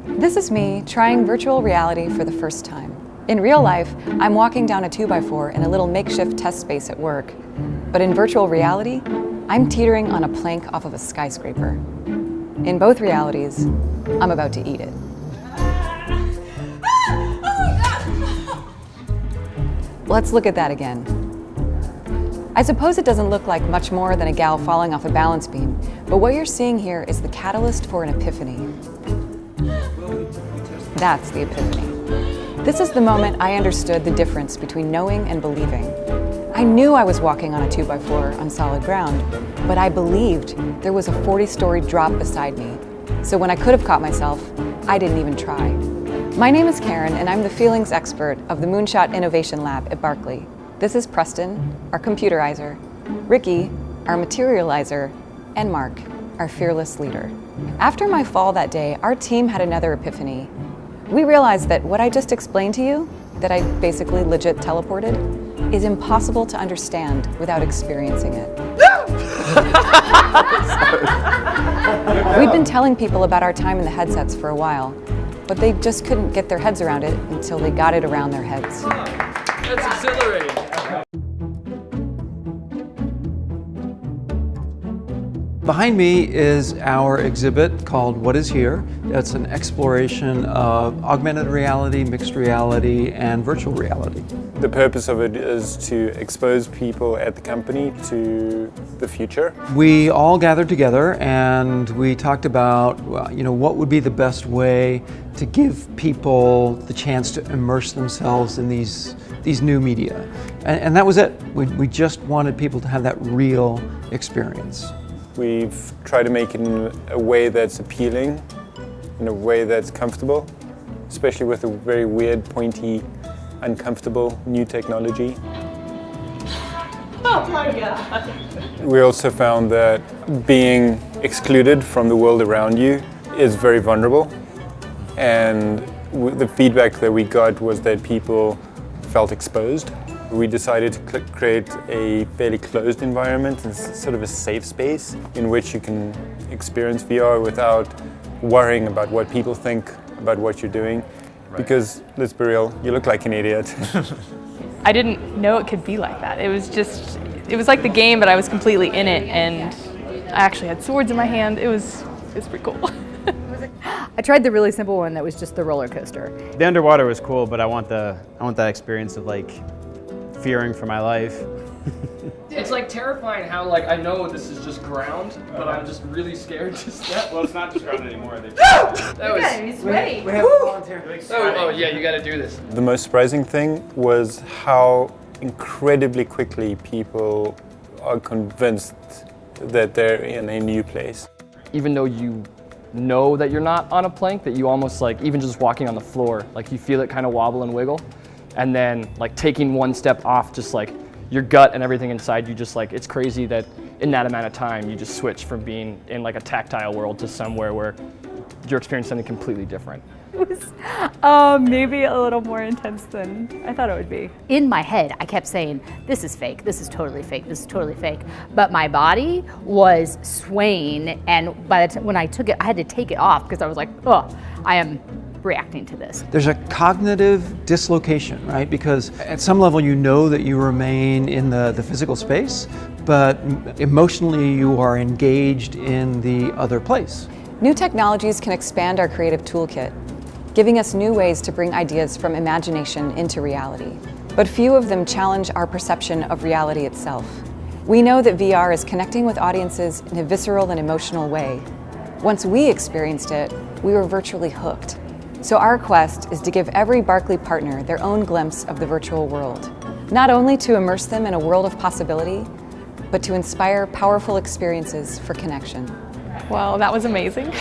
This is me trying virtual reality for the first time. In real life, I'm walking down a 2x4 in a little makeshift test space at work. But in virtual reality, I'm teetering on a plank off of a skyscraper. In both realities, I'm about to eat it. Let's look at that again. I suppose it doesn't look like much more than a gal falling off a balance beam, but what you're seeing here is the catalyst for an epiphany. That's the epiphany. This is the moment I understood the difference between knowing and believing. I knew I was walking on a 2x4 on solid ground, but I believed there was a 40-story drop beside me. So when I could have caught myself, I didn't even try. My name is Karen, and I'm the feelings expert of the Moonshot Innovation Lab at Barkley. This is Preston, our computerizer, Ricky, our materializer, and Mark, our fearless leader. After my fall that day, our team had another epiphany. We realized that what I just explained to you, that I basically legit teleported, is impossible to understand without experiencing it. We'd been telling people about our time in the headsets for a while, but they just couldn't get their heads around it until they got it around their heads. That's exhilarating. Behind me is our exhibit called What Is Here. It's an exploration of augmented reality, mixed reality, and virtual reality. The purpose of it is to expose people at the company to the future. We all gathered together and we talked about, well, what would be the best way to give people the chance to immerse themselves in these new media. And that was it. We just wanted people to have that real experience. We've tried to make it in a way that's appealing, in a way that's comfortable, especially with a very weird, pointy, uncomfortable new technology. Oh my God. We also found that being excluded from the world around you is very vulnerable. And the feedback that we got was that people felt exposed. We decided to create a fairly closed environment and sort of a safe space in which you can experience VR without worrying about what people think about what you're doing. Right. Because, let's be real, you look like an idiot. I didn't know it could be like that. It was like the game, but I was completely in it, and I actually had swords in my hand. It was pretty cool. I tried the really simple one that was just the roller coaster. The underwater was cool, but I want that experience of fearing for my life. It's terrifying how I know this is just ground, but I'm just really scared to step. Well, it's not just ground anymore. He's sweaty. We have a volunteer. Oh yeah, you got to do this. The most surprising thing was how incredibly quickly people are convinced that they're in a new place. Even though you know that you're not on a plank, that you almost even just walking on the floor, you feel it kind of wobble and wiggle. And then taking one step off, just your gut and everything inside you, just it's crazy that in that amount of time you just switch from being in a tactile world to somewhere where you're experiencing something completely different. It was maybe a little more intense than I thought it would be. In my head, I kept saying, this is fake, this is totally fake, this is totally fake. But my body was swaying, and by the time when I took it, I had to take it off because I was like, oh, I am reacting to this. There's a cognitive dislocation, right? Because at some level you know that you remain in the physical space, but emotionally you are engaged in the other place. New technologies can expand our creative toolkit, giving us new ways to bring ideas from imagination into reality. But few of them challenge our perception of reality itself. We know that VR is connecting with audiences in a visceral and emotional way. Once we experienced it, we were virtually hooked. So our quest is to give every Barkley partner their own glimpse of the virtual world, not only to immerse them in a world of possibility, but to inspire powerful experiences for connection. Well, that was amazing.